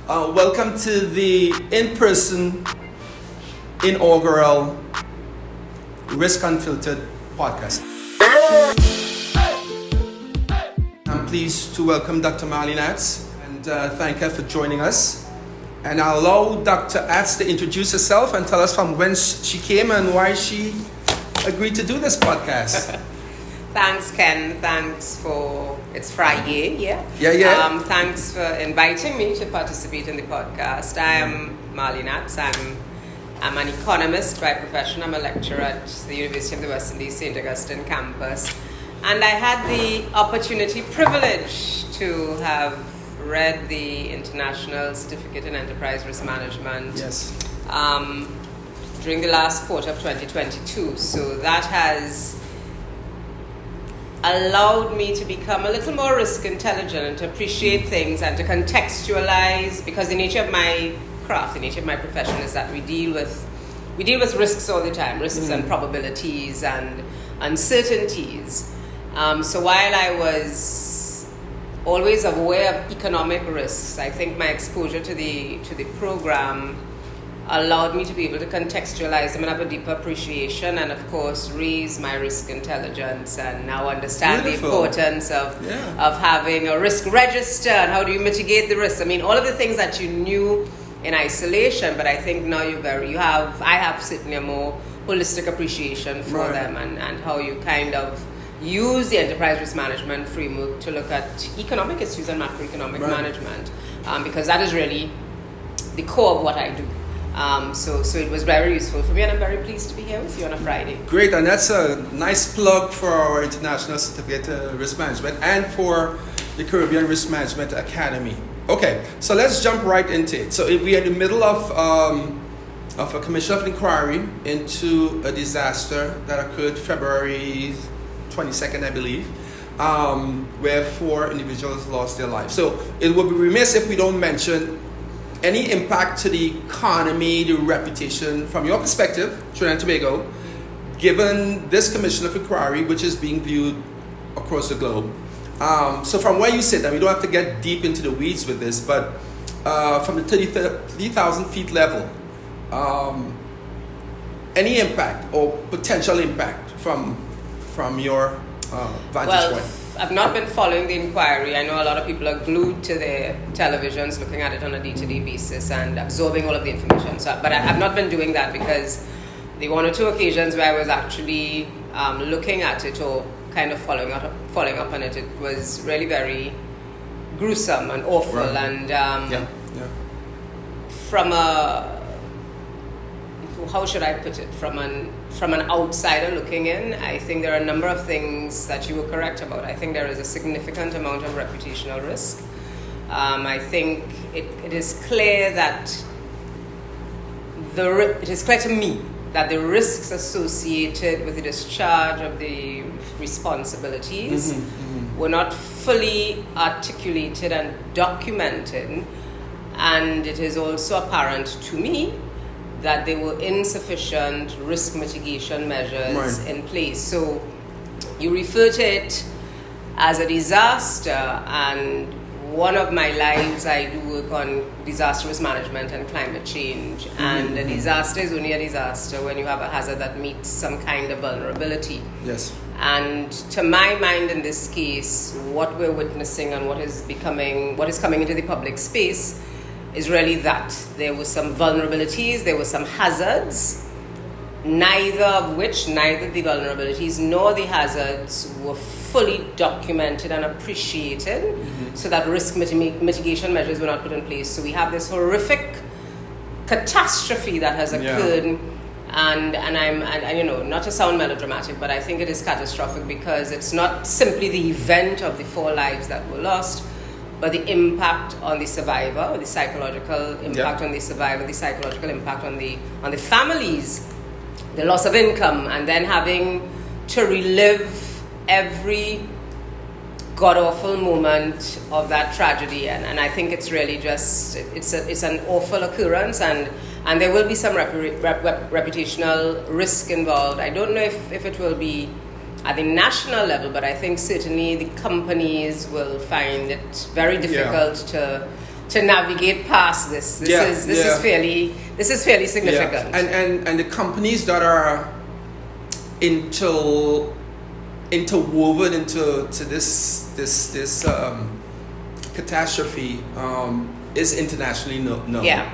Welcome to the in-person inaugural Risks Unfiltered podcast. I'm pleased to welcome Dr Marlene Attzs and thank her for joining us. And I'll allow Dr. Attzs to introduce herself and tell us from whence she came and why she agreed to do this podcast. Thanks, Ken. It's Friday, yeah? Yeah. Thanks for inviting me to participate in the podcast. I am Marlene Attzs. I'm an economist by profession. I'm a lecturer at the University of the West Indies, St. Augustine campus. And I had the privilege to have read the International Certificate in Enterprise Risk Management during the last quarter of 2022. So that has allowed me to become a little more risk intelligent and to appreciate things and to contextualize, because the nature of my craft, the nature of my profession is that we deal with risks all the time, risks and probabilities and uncertainties. So while I was always aware of economic risks, I think my exposure to the program allowed me to be able to contextualize them and have a deeper appreciation, and of course raise my risk intelligence and now understand the importance of having a risk register and how do you mitigate the risks. I mean, all of the things that you knew in isolation, but I think now I have certainly a more holistic appreciation for them and how you kind of use the enterprise risk management framework to look at economic issues and macroeconomic management, because that is really the core of what I do. So it was very useful for me, and I'm very pleased to be here with you on a Friday. Great, and that's a nice plug for our International Certificate Risk Management and for the Caribbean Risk Management Academy. Okay, so let's jump right into it. So we are in the middle of a commission of inquiry into a disaster that occurred February 22nd, I believe, where 4 individuals lost their lives. So it would be remiss if we don't mention any impact to the economy, the reputation, from your perspective, Trinidad and Tobago, given this commission of inquiry, which is being viewed across the globe. So from where you sit, and we don't have to get deep into the weeds with this, but from the 30,000 feet level, any impact or potential impact from your vantage point? I've not been following the inquiry. I know a lot of people are glued to their televisions, looking at it on a day-to-day basis and absorbing all of the information. But I've not been doing that, because the 1 or 2 occasions where I was actually looking at it or kind of following up on it, it was really very gruesome and awful. And from how should I put it? From an outsider looking in, I think there are a number of things that you were correct about. I think there is a significant amount of reputational risk. I think it is clear that it is clear to me that the risks associated with the discharge of the responsibilities were not fully articulated and documented, and it is also apparent to me that there were insufficient risk mitigation measures in place. So you refer to it as a disaster, and one of my lives I do work on disaster risk management and climate change, and a disaster is only a disaster when you have a hazard that meets some kind of vulnerability. Yes. And to my mind, in this case, what we're witnessing and what is coming into the public space is really that there were some vulnerabilities, there were some hazards, neither the vulnerabilities nor the hazards were fully documented and appreciated, so that risk mitigation measures were not put in place. So we have this horrific catastrophe that has occurred, and I'm not to sound melodramatic, but I think it is catastrophic because it's not simply the event of the 4 lives that were lost, but the impact on the survivor, the psychological impact on the survivor, the psychological impact on the families, the loss of income, and then having to relive every god-awful moment of that tragedy. And I think it's really just, it's an awful occurrence, and there will be some reputational risk involved. I don't know if it will be at the national level, but I think certainly the companies will find it very difficult to navigate past this. This is fairly significant. Yeah. And the companies that are interwoven into this catastrophe is internationally known. Yeah.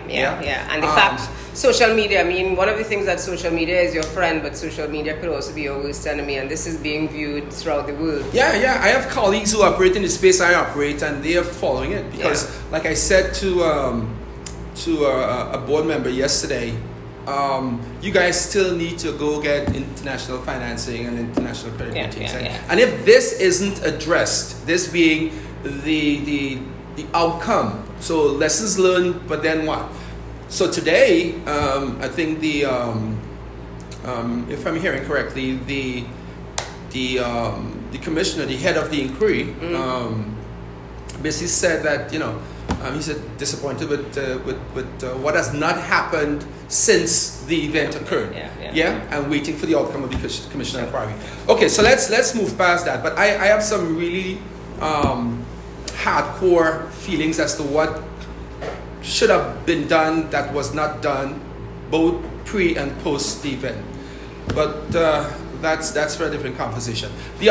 And the fact, social media, I mean, one of the things that social media is your friend, but social media could also be your worst enemy, and this is being viewed throughout the world. Yeah. I have colleagues who operate in the space I operate, and they are following it because, like I said to a board member yesterday, you guys still need to go get international financing and international credit ratings. And if this isn't addressed, this being the outcome, so lessons learned, but then what? So today, I think if I'm hearing correctly, the commissioner, the head of the inquiry, basically said that he's disappointed with what has not happened since the event occurred. And waiting for the outcome of the commissioner inquiry. Okay, so let's move past that. But I have some really hardcore feelings as to what should have been done that was not done, both pre and post the event. But that's for a different conversation. The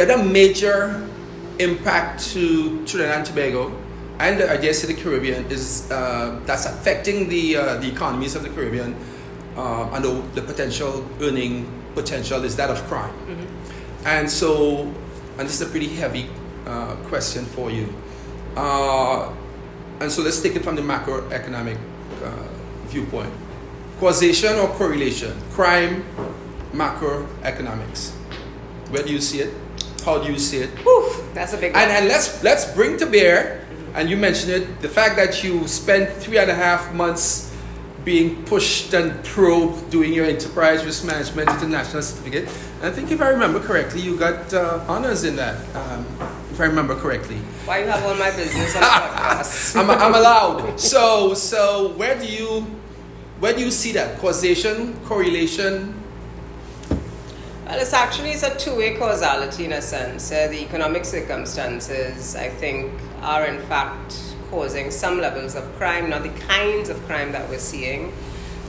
other major impact to Trinidad and Tobago and I dare say the Caribbean is that's affecting the economies of the Caribbean and the potential earning potential is that of crime. And so, and this is a pretty heavy question for you. And so let's take it from the macroeconomic viewpoint. Causation or correlation? Crime, macroeconomics. Where do you see it? How do you see it? Whew, that's a big one. And let's bring to bear, and you mentioned it, the fact that you spent 3.5 months being pushed and probed doing your enterprise risk management international certificate. And I think if I remember correctly, you got honors in that. If I remember correctly. Why you have all my business on the podcast? I'm allowed. So where do you see that causation, correlation? Well, it's a two-way causality in a sense. The economic circumstances, I think, are in fact causing some levels of crime, not the kinds of crime that we're seeing.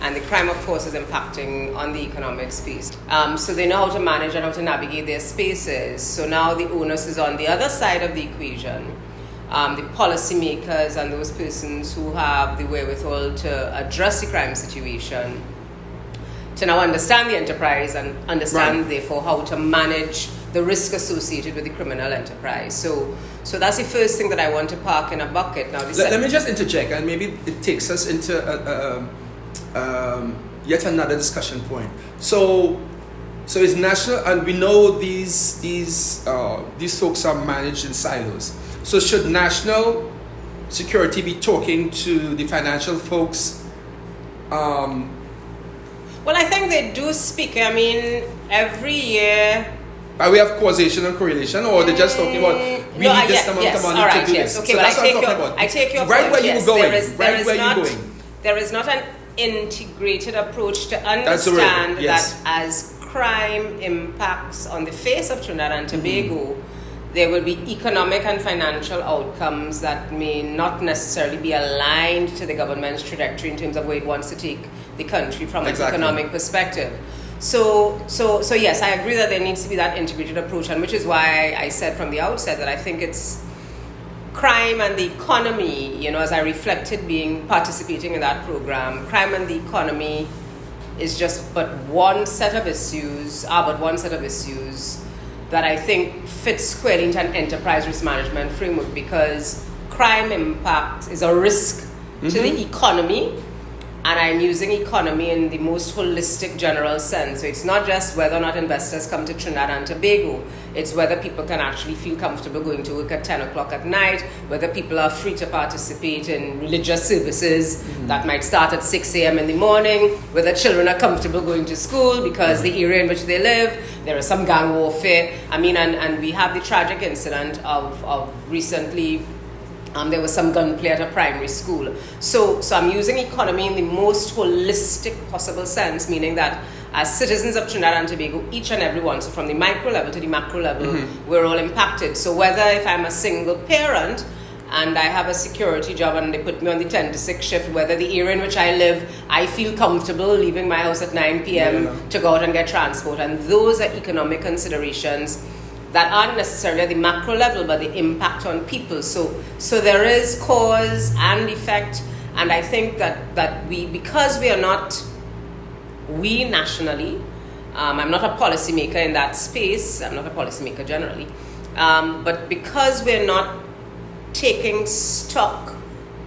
And the crime, of course, is impacting on the economic space. So they know how to manage and how to navigate their spaces. So now the onus is on the other side of the equation. The policymakers and those persons who have the wherewithal to address the crime situation, to now understand the enterprise and understand, therefore, how to manage the risk associated with the criminal enterprise. So that's the first thing that I want to park in a bucket. Now, let me just interject, and maybe it takes us into yet another discussion point. So it's national, and we know these folks are managed in silos. So should national security be talking to the financial folks? Well, I think they do speak. I mean, every year. Are we have causation and correlation, or they're just talking about we need this amount of money to do this? Okay, so well, that's what I'm talking about. I take your right point. Where you were going. There is not an integrated approach to understand that as crime impacts on the face of Trinidad and Tobago, there will be economic and financial outcomes that may not necessarily be aligned to the government's trajectory in terms of where it wants to take the country from an economic perspective. So yes, I agree that there needs to be that integrated approach, and which is why I said from the outset that I think it's crime and the economy, as I reflected participating in that program, crime and the economy is just but one set of issues that I think fits squarely into an enterprise risk management framework, because crime impact is a risk to the economy, and I'm using economy in the most holistic general sense. So it's not just whether or not investors come to Trinidad and Tobago, it's whether people can actually feel comfortable going to work at 10 o'clock at night, whether people are free to participate in religious services that might start at 6 a.m. in the morning, whether children are comfortable going to school because the area in which they live, there is some gang warfare. I mean, and we have the tragic incident of recently. There was some gunplay at a primary school. So I'm using economy in the most holistic possible sense, meaning that as citizens of Trinidad and Tobago, each and every one, so from the micro level to the macro level, we're all impacted. So whether if I'm a single parent and I have a security job and they put me on the 10 to 6 shift, whether the area in which I live, I feel comfortable leaving my house at 9 p.m. to go out and get transport. And those are economic considerations that aren't necessarily at the macro level, but the impact on people. So there is cause and effect. And I think that because we are not, we nationally, I'm not a policymaker in that space, I'm not a policymaker generally, but because we're not taking stock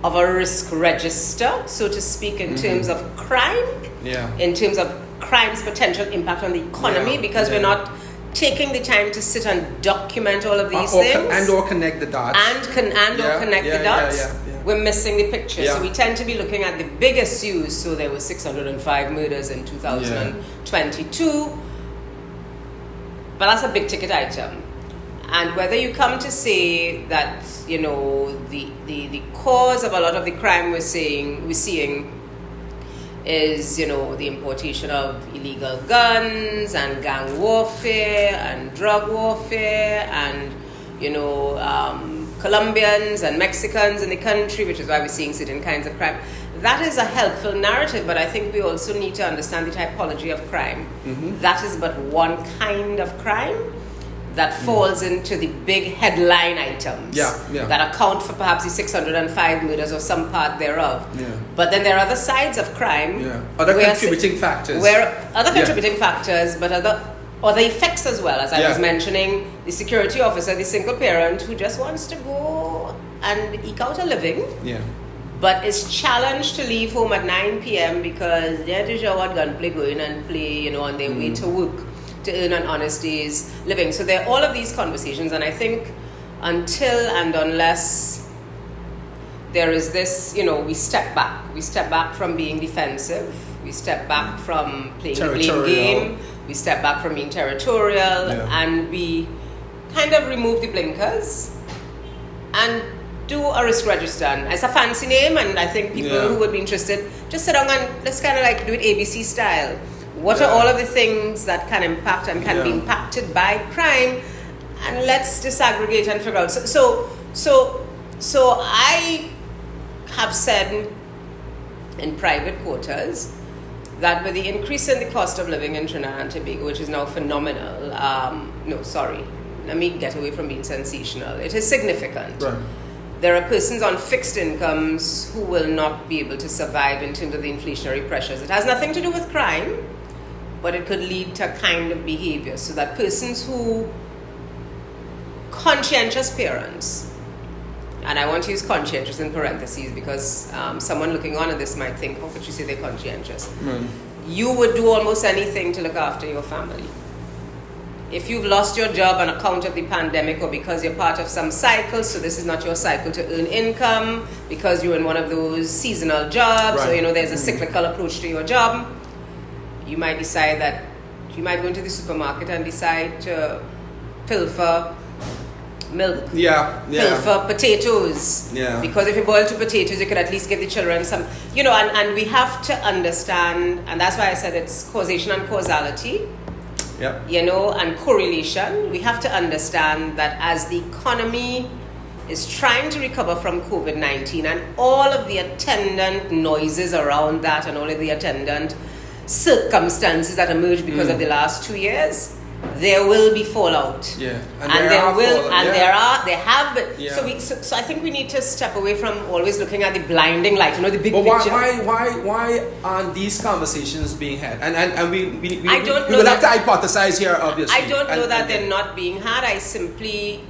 of a risk register, so to speak, in terms of crime, in terms of crime's potential impact on the economy, because we're not taking the time to sit and document all of these things. And or connect the dots. Or connect the dots. We're missing the picture. So we tend to be looking at the biggest use. So there were 605 murders in 2022. But that's a big ticket item. And whether you come to say that, you know, the cause of a lot of the crime we're seeing is, you know, the importation of illegal guns and gang warfare and drug warfare and, you know, Colombians and Mexicans in the country, which is why we're seeing certain kinds of crime. That is a helpful narrative, but I think we also need to understand the typology of crime. That is but one kind of crime that falls into the big headline items that account for perhaps the 605 murders or some part thereof. But then there are other sides of crime. Other contributing factors. But other effects as well. As I was mentioning, the security officer, the single parent who just wants to go and eke out a living. But is challenged to leave home at 9 p.m. because they're too sure what gunplay going and play, you know, on their way to work, to earn an honest day's living. So there are all of these conversations, and I think until and unless there is this, you know, we step back from being defensive, we step back from playing the blame game, we step back from being territorial, and we kind of remove the blinkers and do a risk register. And it's a fancy name, and I think people who would be interested, just sit down and let's kind of like do it ABC style. What are all of the things that can impact and can be impacted by crime? And let's disaggregate and figure out. So I have said in private quarters that with the increase in the cost of living in Trinidad and Tobago, which is now phenomenal, let me get away from being sensational. It is significant. There are persons on fixed incomes who will not be able to survive in terms of the inflationary pressures. It has nothing to do with crime, but it could lead to kind of behavior. So that persons who, conscientious parents, and I want to use conscientious in parentheses because someone looking on at this might think, how could you say they're conscientious? You would do almost anything to look after your family. If you've lost your job on account of the pandemic or because you're part of some cycle, so this is not your cycle to earn income, because you're in one of those seasonal jobs, or, you know, there's a cyclical approach to your job, you might decide that you might go into the supermarket and decide to pilfer milk, pilfer potatoes, because if you boil 2 potatoes, you could at least give the children some, you know, and we have to understand, and that's why I said it's causation and causality, you know, and correlation. We have to understand that as the economy is trying to recover from COVID-19 and all of the attendant noises around that and all of the attendant circumstances that emerge because of the last 2 years, there will be fallout. So I think we need to step away from always looking at the blinding light, you know, the big picture. Why aren't these conversations being had? And we will have to hypothesize here, obviously. I don't know that they're not being had. I simply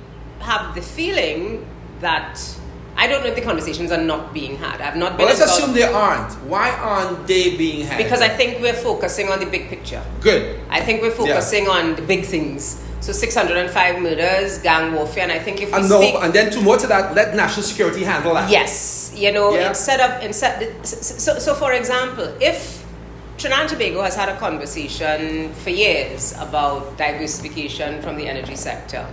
have the feeling that I don't know if the conversations are not being had. I've not been. Well, let's assume they aren't. Why aren't they being had? Because I think we're focusing on the big picture. Good. I think we're focusing on the big things. So 605 murders, gang warfare, and I think if we and then to more to that, let national security handle that. Yes, you know, so for example, if Trinidad and Tobago has had a conversation for years about diversification from the energy sector,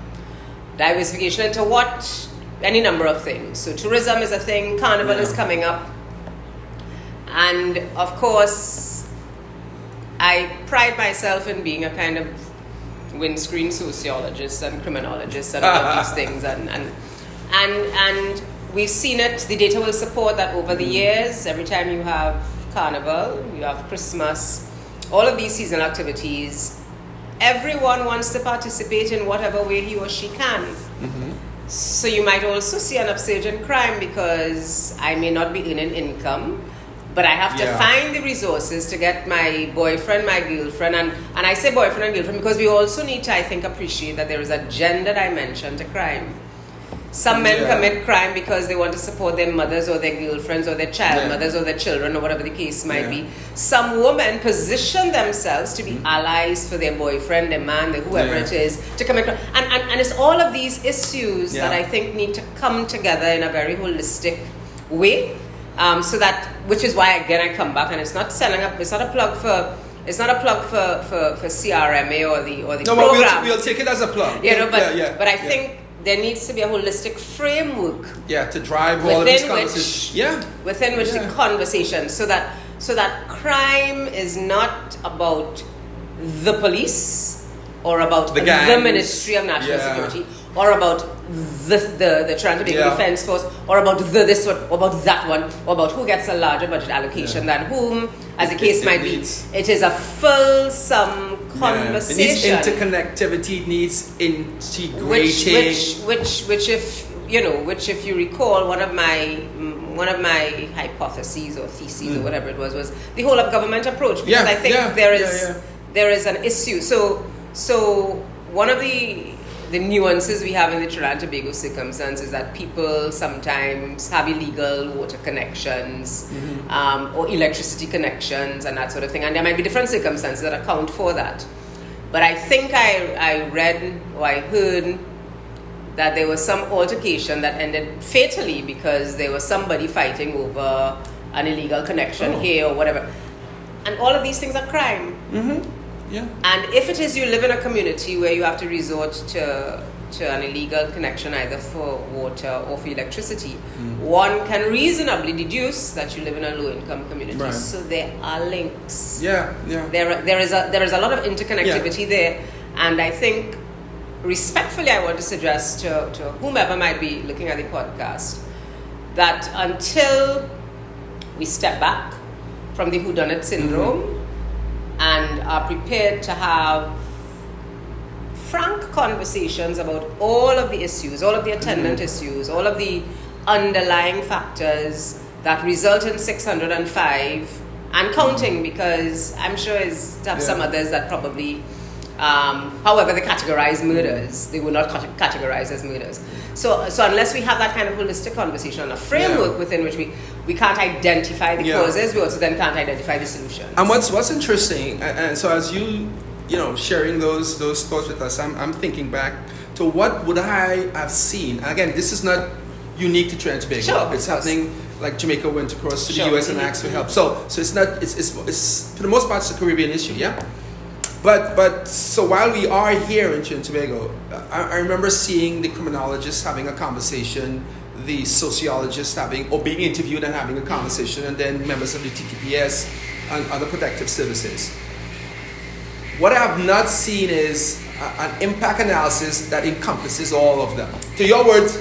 diversification into what? Any number of things. So tourism is a thing, carnival is coming up, and of course I pride myself in being a kind of windscreen sociologist and criminologist and all of these things, and we've seen it. The data will support that over the years. Every time you have Carnival, you have Christmas, all of these seasonal activities, everyone wants to participate in whatever way he or she can. So you might also see an upsurge in crime because I may not be earning income, but I have to find the resources to get my boyfriend, my girlfriend, and I say boyfriend and girlfriend because we also need to, I think, appreciate that there is a gender dimension to crime. Some men commit crime because they want to support their mothers or their girlfriends or their child mothers or their children or whatever the case might be. Some women position themselves to be allies for their boyfriend, their man, their whoever it is, to commit crime. And it's all of these issues that I think need to come together in a very holistic way. So that, which is why again I come back, and it's not selling up. It's not a plug for CRMA or the no, program. But we'll take it as a plug. But I think there needs to be a holistic framework. To drive all of these conversations. Within which the conversation, so that crime is not about the police or about the Ministry of National Security or about the Toronto Bay Defence Force or about this one or about that one or about who gets a larger budget allocation than whom, as the case might be. It is a fulsome conversation. It needs interconnectivity, it needs integrating. Which if you recall, one of my hypotheses or theses or whatever it was the whole of government approach, because I think there is an issue. So one of the nuances we have in the Trinidad and Tobago circumstance is that people sometimes have illegal water connections or electricity connections and that sort of thing, and there might be different circumstances that account for that. But I think I read or I heard that there was some altercation that ended fatally because there was somebody fighting over an illegal connection here or whatever. And all of these things are crime. And if it is you live in a community where you have to resort to an illegal connection either for water or for electricity, one can reasonably deduce that you live in a low-income community. Right. So there are links. There is a lot of interconnectivity there, and I think respectfully I want to suggest to whomever might be looking at the podcast that until we step back from the whodunit syndrome and are prepared to have frank conversations about all of the issues, all of the attendant issues, all of the underlying factors that result in 605 and counting, because I'm sure is to have some others that probably, however they categorize murders, they will not categorize as murders. So unless we have that kind of holistic conversation, a framework within which we can't identify the causes, we also then can't identify the solutions. And what's interesting, and so as you sharing those thoughts with us, I'm thinking back to what would I have seen. And again, this is not unique to Trinidad and Tobago. It's happening, like Jamaica went across to the US and asked for help. So it's not, it's for the most part it's a Caribbean issue, But so while we are here in Trinidad and Tobago, I remember seeing the criminologists having a conversation, the sociologists being interviewed and having a conversation, and then members of the TTPS and other protective services. What I have not seen is an impact analysis that encompasses all of them. To your words,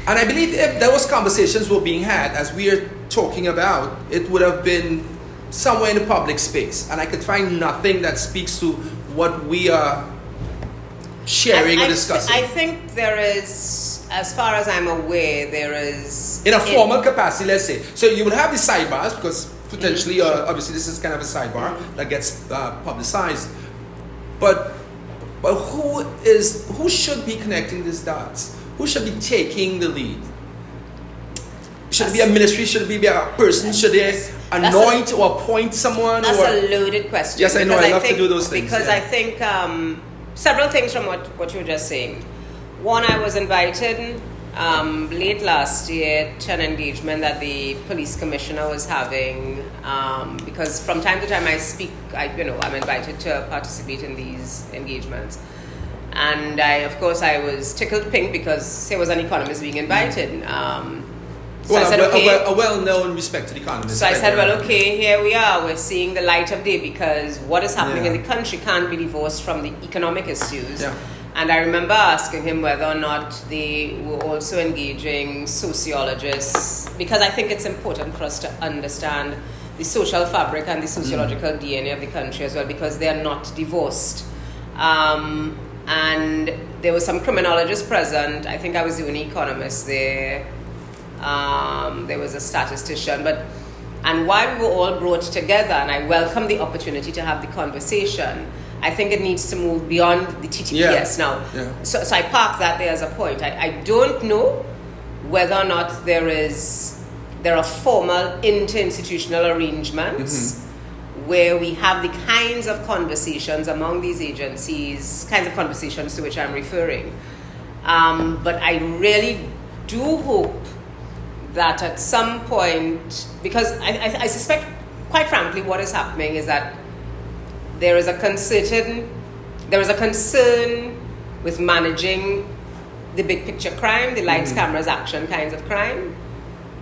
and I believe if those conversations were being had as we are talking about, it would have been somewhere in the public space, and I could find nothing that speaks to what we are sharing and discussing. I think there is, as far as I'm aware, there is in a formal capacity, let's say. So you would have the sidebars, because potentially, obviously, this is kind of a sidebar that gets publicized. But who should be connecting these dots? Who should be taking the lead? Should it be a ministry? Should it be a person? Should they anoint or appoint someone? That's a loaded question. Yes, I know. I love to do those things. Because I think several things from what you were just saying. One, I was invited late last year to an engagement that the police commissioner was having, because from time to time I speak, I'm invited to participate in these engagements. And I was tickled pink because there was an economist being invited. So I said, okay. A well-known, respected economist. So I said, well, okay, here we are. We're seeing the light of day because what is happening in the country can't be divorced from the economic issues. Yeah. And I remember asking him whether or not they were also engaging sociologists, because I think it's important for us to understand the social fabric and the sociological DNA of the country as well, because they are not divorced. And there were some criminologists present. I think I was the only economist there. There was a statistician, and while we were all brought together, and I welcome the opportunity to have the conversation, I think it needs to move beyond the TTPS now. Yeah. So I park that there as a point. I don't know whether or not there are formal interinstitutional arrangements where we have the kinds of conversations among these agencies, kinds of conversations to which I'm referring. But I really do hope that at some point, because I suspect, quite frankly, what is happening is that there is a concern with managing the big picture crime, the lights, cameras, action kinds of crime.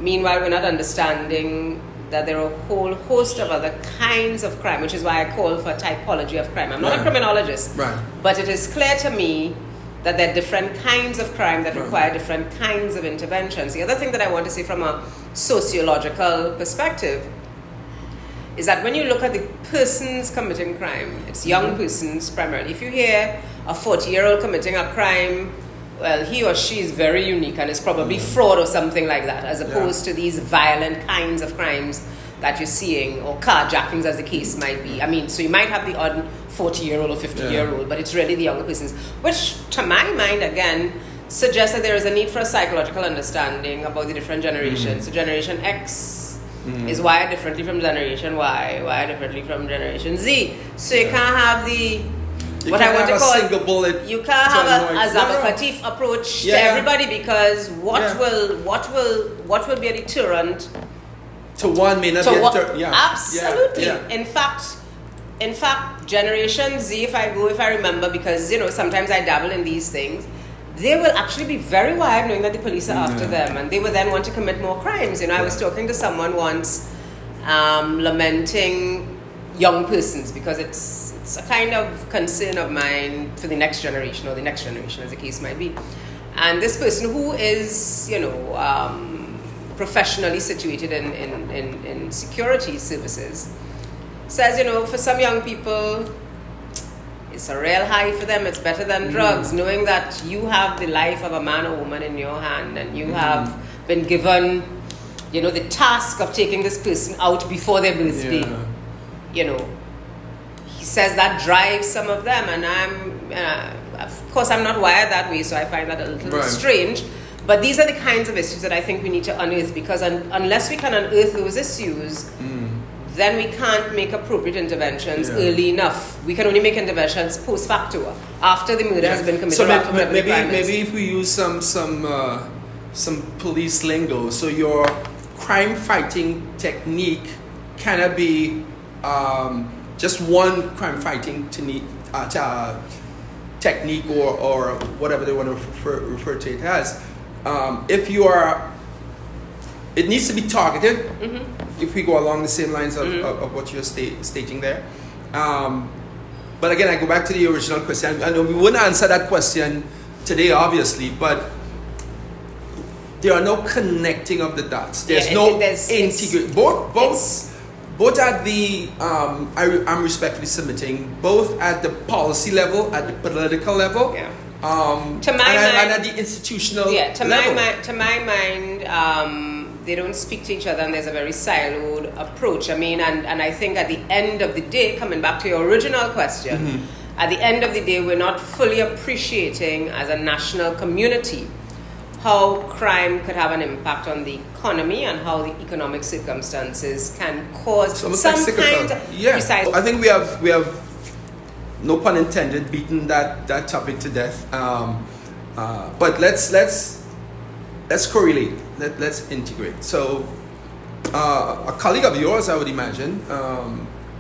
Meanwhile, we're not understanding that there are a whole host of other kinds of crime, which is why I call for a typology of crime. I'm not a criminologist, but it is clear to me that there are different kinds of crime that require different kinds of interventions. The other thing that I want to say from a sociological perspective is that when you look at the persons committing crime, it's young persons primarily. If you hear a 40-year-old committing a crime, well, he or she is very unique and is probably fraud or something like that, as opposed to these violent kinds of crimes that you're seeing, or carjackings as the case might be. I mean, so you might have the odd 40-year-old or 50-year-old, but it's really the younger persons, which to my mind, again, suggests that there is a need for a psychological understanding about the different generations. So Generation X is wired differently from Generation Y, wired differently from Generation Z. So you can't have the... You can't have a Zabakatif approach to everybody, because what will be a deterrent to one may not be a deterrent. Absolutely. In fact, Generation Z, if I remember, because sometimes I dabble in these things, they will actually be very wired knowing that the police are after them, and they will then want to commit more crimes. I was talking to someone once, lamenting young persons, because it's a kind of concern of mine for the next generation, or the next generation as the case might be. And this person who is, professionally situated in security services says, for some young people, it's a real high for them. It's better than drugs, knowing that you have the life of a man or woman in your hand, and you have been given, the task of taking this person out before their birthday. He says that drives some of them, and of course I'm not wired that way, so I find that a little strange. But these are the kinds of issues that I think we need to unearth, because unless we can unearth those issues, then we can't make appropriate interventions early enough. We can only make interventions post facto, after the murder has been committed. So maybe if we use some police lingo, so your crime fighting technique cannot be just one crime fighting technique or whatever they want to refer to it as. It needs to be targeted. If we go along the same lines of what you're stating there. But again, I go back to the original question. I know we wouldn't answer that question today, obviously, but there are no connecting of the dots. There's no integrate. Both at the, I'm respectfully submitting, both at the policy level, at the political level, and at the institutional level. To my mind, they don't speak to each other, and there's a very siloed approach. And I think at the end of the day, coming back to your original question, at the end of the day, we're not fully appreciating as a national community how crime could have an impact on the economy, and how the economic circumstances can cause some kind of precise. I think we have, no pun intended, beaten that topic to death. But let's correlate. Let's integrate. So, a colleague of yours, I would imagine,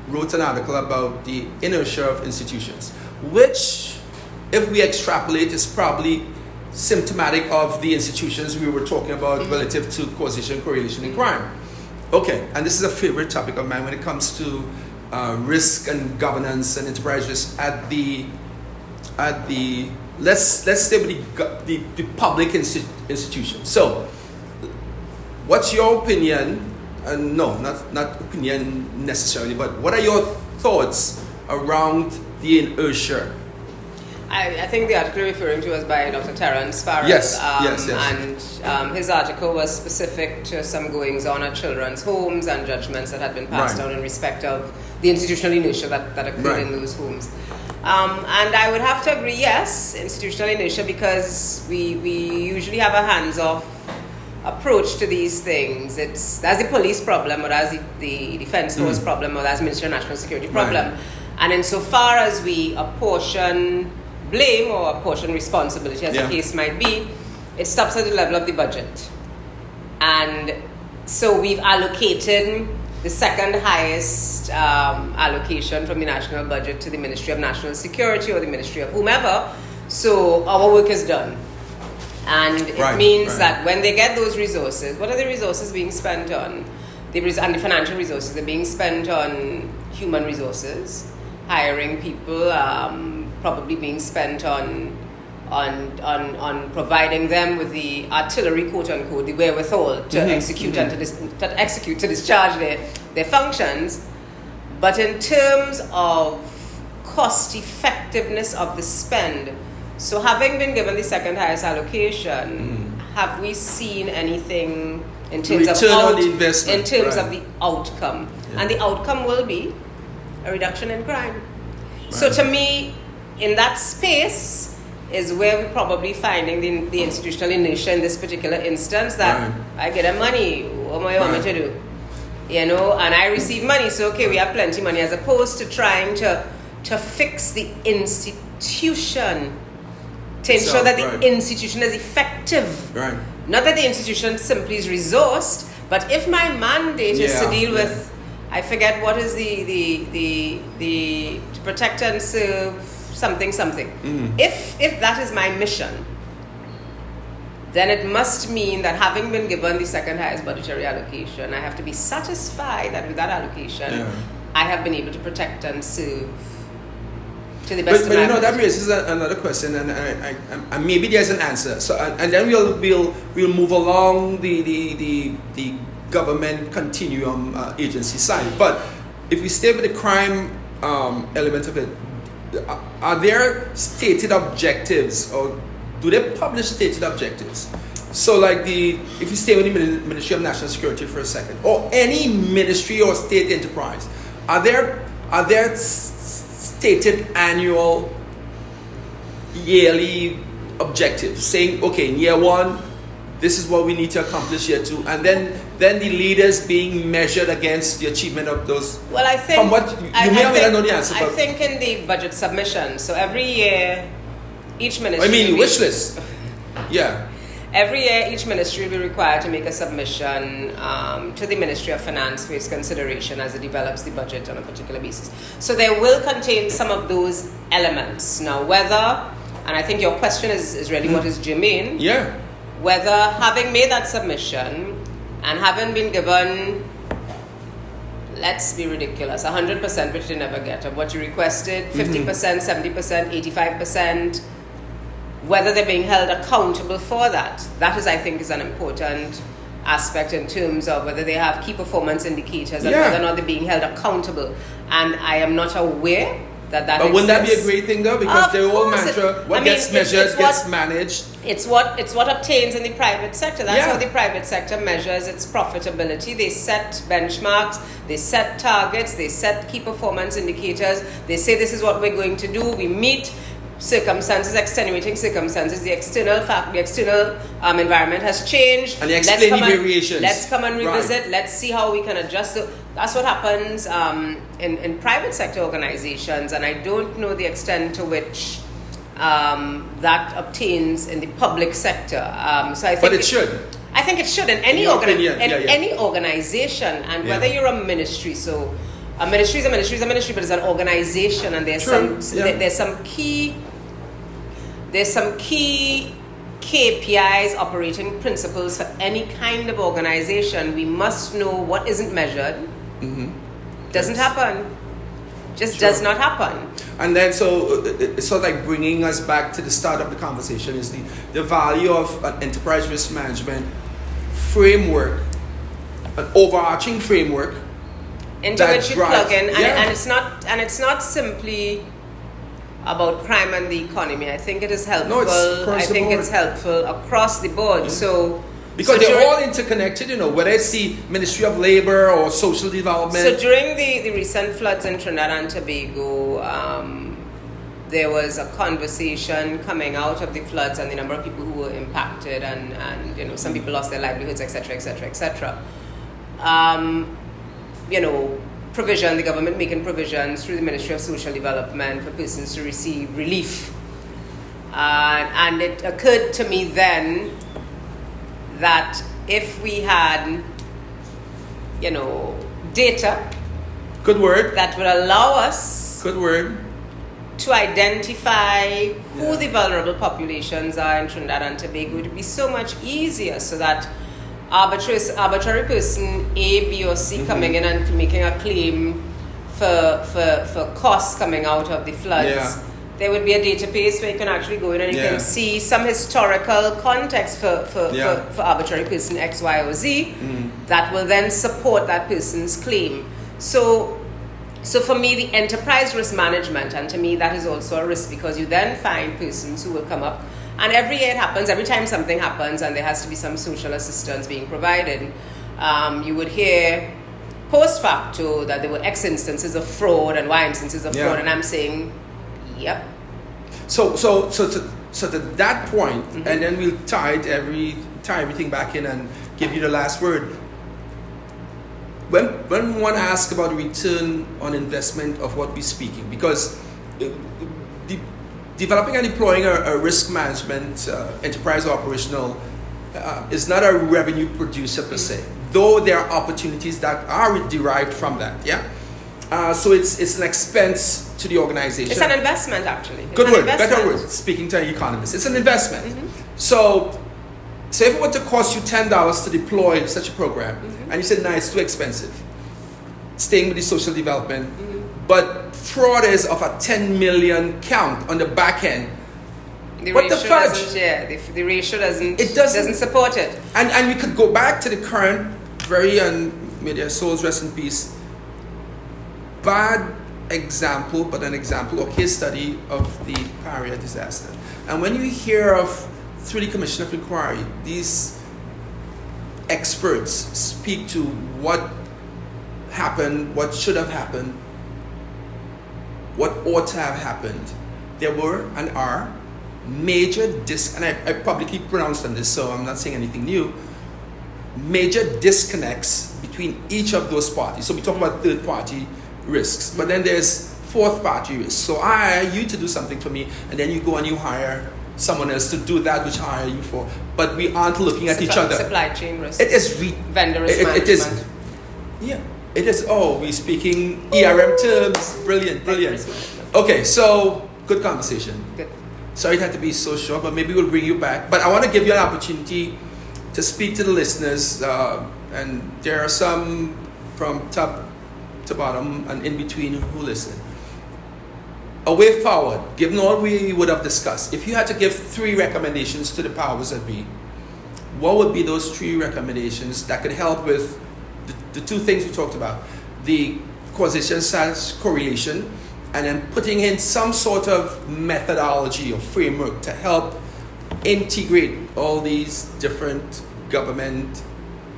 wrote an article about the inertia of institutions, which, if we extrapolate, is probably symptomatic of the institutions we were talking about relative to causation, correlation, and crime. Okay, and this is a favorite topic of mine when it comes to risk and governance and enterprise risk at the let's stay with the public institution. So, what's your opinion? No, not opinion necessarily, but what are your thoughts around the inertia? I think the article you're referring to was by Dr. Terence Farrell. Yes. And his article was specific to some goings on at children's homes and judgments that had been passed down in respect of the institutional inertia that occurred in those homes. And I would have to agree, yes, institutional inertia, because we usually have a hands-off approach to these things. That's the police problem, or that's the defense force problem, or that's Ministry of National Security problem. Right. And insofar as we apportion blame or apportion responsibility, as the case might be, it stops at the level of the budget. And so we've allocated the second highest allocation from the national budget to the Ministry of National Security or the Ministry of whomever. So our work is done. And it means that when they get those resources, what are the resources being spent on? And the financial resources are being spent on human resources, hiring people, probably being spent on providing them with the artillery, quote unquote, the wherewithal to execute and to discharge their functions. But in terms of cost effectiveness of the spend, so having been given the second highest allocation, have we seen anything in terms of the outcome? Yeah. And the outcome will be a reduction in crime. Right. So to me, in that space is where we're probably finding the institutional inertia in this particular instance, that I get a money, what am I want me to do? And I receive money, so okay, we have plenty of money, as opposed to trying to fix the institution, to ensure that the institution is effective. Right. Not that the institution simply is resourced, but if my mandate is to deal with, I forget what is the to protect and serve something. If that is my mission, then it must mean that having been given the second highest budgetary allocation, I have to be satisfied that with that allocation, I have been able to protect and serve to the best of my ability. But that raises another question, and maybe there's an answer. So and then we'll move along the government continuum agency side. But if we stay with the crime element of it, are there stated objectives, or do they publish stated objectives? So like if you stay with the Ministry of National Security for a second, or any ministry or state enterprise, are there stated annual, yearly objectives saying, okay, in year one, this is what we need to accomplish year two, and then the leaders being measured against the achievement of those? Well, I think from what you may or may not know the answer. I think in the budget submission, so every year, each ministry. I mean, wish list. Yeah. Every year, each ministry will be required to make a submission to the Ministry of Finance for its consideration as it develops the budget on a particular basis. So they will contain some of those elements. Now, whether, and I think your question is really what is germane. Yeah. Whether having made that submission and having been given, let's be ridiculous, 100%, which they never get, of what you requested, 50%, 70%, 85%, whether they're being held accountable for that. That is, I think, is an important aspect in terms of whether they have key performance indicators and whether or not they're being held accountable. And I am not aware that But exists. Wouldn't that be a great thing though? Because the whole mantra, what gets measured gets managed. It's what obtains in the private sector. That's how the private sector measures its profitability. They set benchmarks, they set targets, they set key performance indicators. They say this is what we're going to do. We meet circumstances, extenuating circumstances. The external environment has changed. And they explain the variations. Let's come and revisit. Right. Let's see how we can adjust. So that's what happens in private sector organizations, and I don't know the extent to which that obtains in the public sector. So I think, but it should. I think it should in any any organization, and whether you're a ministry. So a ministry is a ministry, but it's an organization, and there's some key KPIs, operating principles for any kind of organization, we must know what isn't measured. Doesn't happen. Just does not happen. And then, so it's sort of like bringing us back to the start of the conversation is the value of an enterprise risk management framework, an overarching framework into which you plug in, and it's not simply about crime and the economy. I think it is helpful. No, it's helpful across the board. Yeah. So because they're all interconnected, whether it's the Ministry of Labor or Social Development. So during the recent floods in Trinidad and Tobago, there was a conversation coming out of the floods and the number of people who were impacted, and some people lost their livelihoods, etc., etc., etc. The government making provisions through the Ministry of Social Development for persons to receive relief. And it occurred to me then that if we had, data, good word, that would allow us, good word, to identify who the vulnerable populations are in Trinidad and Tobago, it would be so much easier, so that arbitrary person A, B, or C coming in and making a claim for costs coming out of the floods, there would be a database where you can actually go in and you can see some historical context for arbitrary person X, Y, or Z that will then support that person's claim. So for me, the enterprise risk management, and to me that is also a risk, because you then find persons who will come up, and every year it happens, every time something happens and there has to be some social assistance being provided, you would hear post facto that there were X instances of fraud and Y instances of fraud, and I'm saying, yep. So to that point, and then we'll tie everything back in and give you the last word. When one asks about the return on investment of what we're speaking, because developing and deploying a risk management enterprise operational is not a revenue producer per se, though there are opportunities that are derived from that. So it's an expense to the organization. It's an investment, actually. Good word, better word. Speaking to an economist, it's an investment. So if it were to cost you $10 to deploy such a program, and you said, it's too expensive, staying with the social development, but fraud is of a 10 million count on the back end. What the fudge? The ratio doesn't support it. And we could go back to the current, may their souls rest in peace, bad example, but an example or case study of the Paria disaster. And when you hear of, through the Commission of Inquiry, these experts speak to what happened, what should have happened, what ought to have happened, there were and are major and I publicly pronounced on this, so I'm not saying anything new, major disconnects between each of those parties. So we talk about third party risks, but then there's fourth party risks. So I hire you to do something for me, and then you go and you hire someone else to do that which I hire you for, but we aren't looking at each other. Supply chain risk. It is vendor risk management. It is. We're speaking ERM terms. Brilliant. Okay, so good conversation. Good. Sorry it had to be so short, but maybe we'll bring you back. But I want to give you an opportunity to speak to the listeners, and there are some from top to bottom and in between who listen. A way forward, given all we would have discussed, if you had to give 3 recommendations to the powers that be, what would be those 3 recommendations that could help with the 2 things we talked about? The causation/correlation, and then putting in some sort of methodology or framework to help integrate all these different government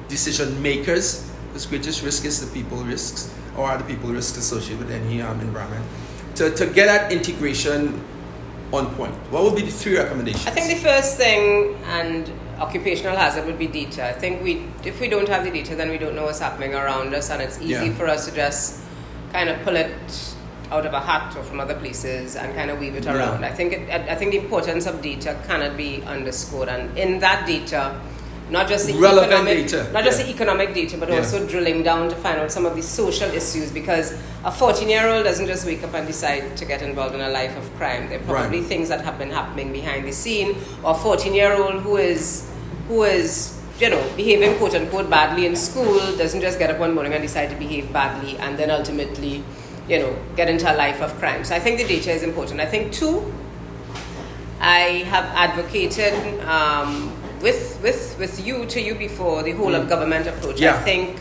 decision makers. The greatest risk is the people risks, or are the people risks associated with any environment. To get that integration on point, what would be the 3 recommendations? I think the first thing, and occupational hazard, would be data. I think if we don't have the data, then we don't know what's happening around us, and it's easy for us to just kind of pull it out of a hat or from other places and kind of weave it around. I think the importance of data cannot be underscored, and in that data, not just the relevant economic data, not just the economic data, but also drilling down to find out some of the social issues, because a 14-year-old doesn't just wake up and decide to get involved in a life of crime. There are probably things that have been happening behind the scene. Or a 14-year-old who is behaving quote unquote badly in school doesn't just get up one morning and decide to behave badly and then ultimately get into a life of crime. So I think the data is important. I think two, I have advocated with you before the whole of government approach. I think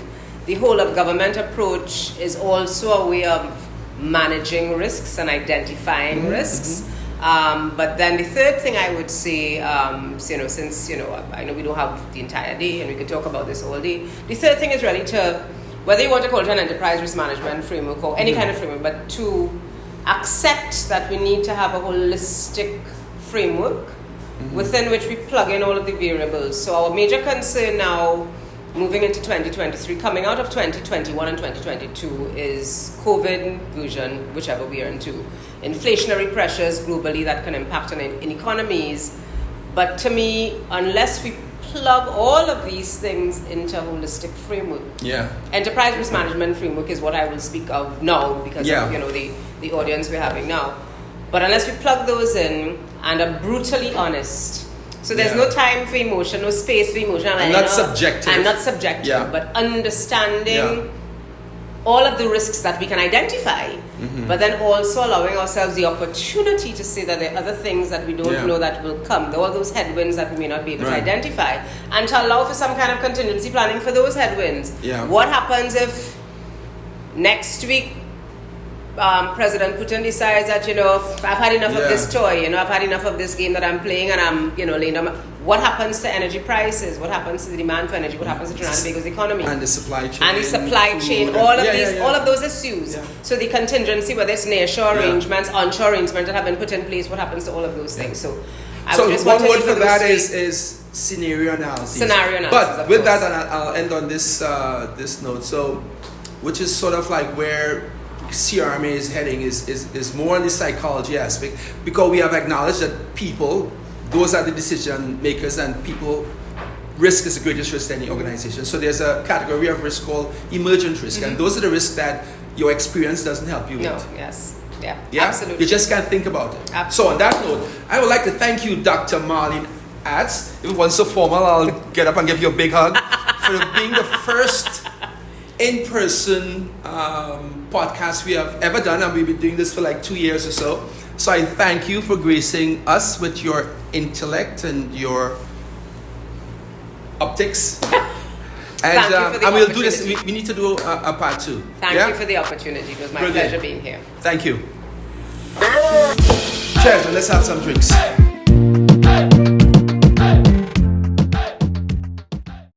the whole of government approach is also a way of managing risks and identifying risks. But then the third thing I would say, since I know we don't have the entire day and we could talk about this all day, the third thing is really to, whether you want to call it an enterprise risk management framework or any kind of framework, but to accept that we need to have a holistic framework within which we plug in all of the variables. So our major concern now, moving into 2023, coming out of 2021 and 2022, is COVID version, whichever we are into. Inflationary pressures globally that can impact on in economies. But to me, unless we plug all of these things into a holistic framework, enterprise risk management framework is what I will speak of now because of the audience we're having now. But unless we plug those in and are brutally honest, so there's no time for emotion, no space for emotion. I'm not subjective. But understanding all of the risks that we can identify, but then also allowing ourselves the opportunity to say that there are other things that we don't know that will come, all those headwinds that we may not be able to identify, and to allow for some kind of contingency planning for those headwinds. What happens if next week President Putin decides that, I've had enough of this toy, I've had enough of this game that I'm playing and I'm, laying down. What happens to energy prices? What happens to the demand for energy? What happens to Trinidad and Tobago's economy? And the supply chain. All of those issues. So the contingency, whether it's nearshore arrangements, onshore arrangements that have been put in place, what happens to all of those things? So one word for that is scenario analysis. But with that, and I'll end on this note. So, which is sort of like where CRMA is heading is more on the psychology aspect, because we have acknowledged that people, those are the decision makers, and people, risk is the greatest risk to any organization. So there's a category of risk called emergent risk, and those are the risks that your experience doesn't help you with. Absolutely. You just can't think about it. Absolutely. So on that note, I would like to thank you, Dr. Marlene Attzs. If it wasn't so formal, I'll get up and give you a big hug for being the first in-person podcast we have ever done, and we've been doing this for like 2 years or so. So I thank you for gracing us with your intellect and your optics. And we'll do this. We need to do a part 2. Thank you for the opportunity. It was my pleasure being here. Thank you. Cheers, and let's have some drinks.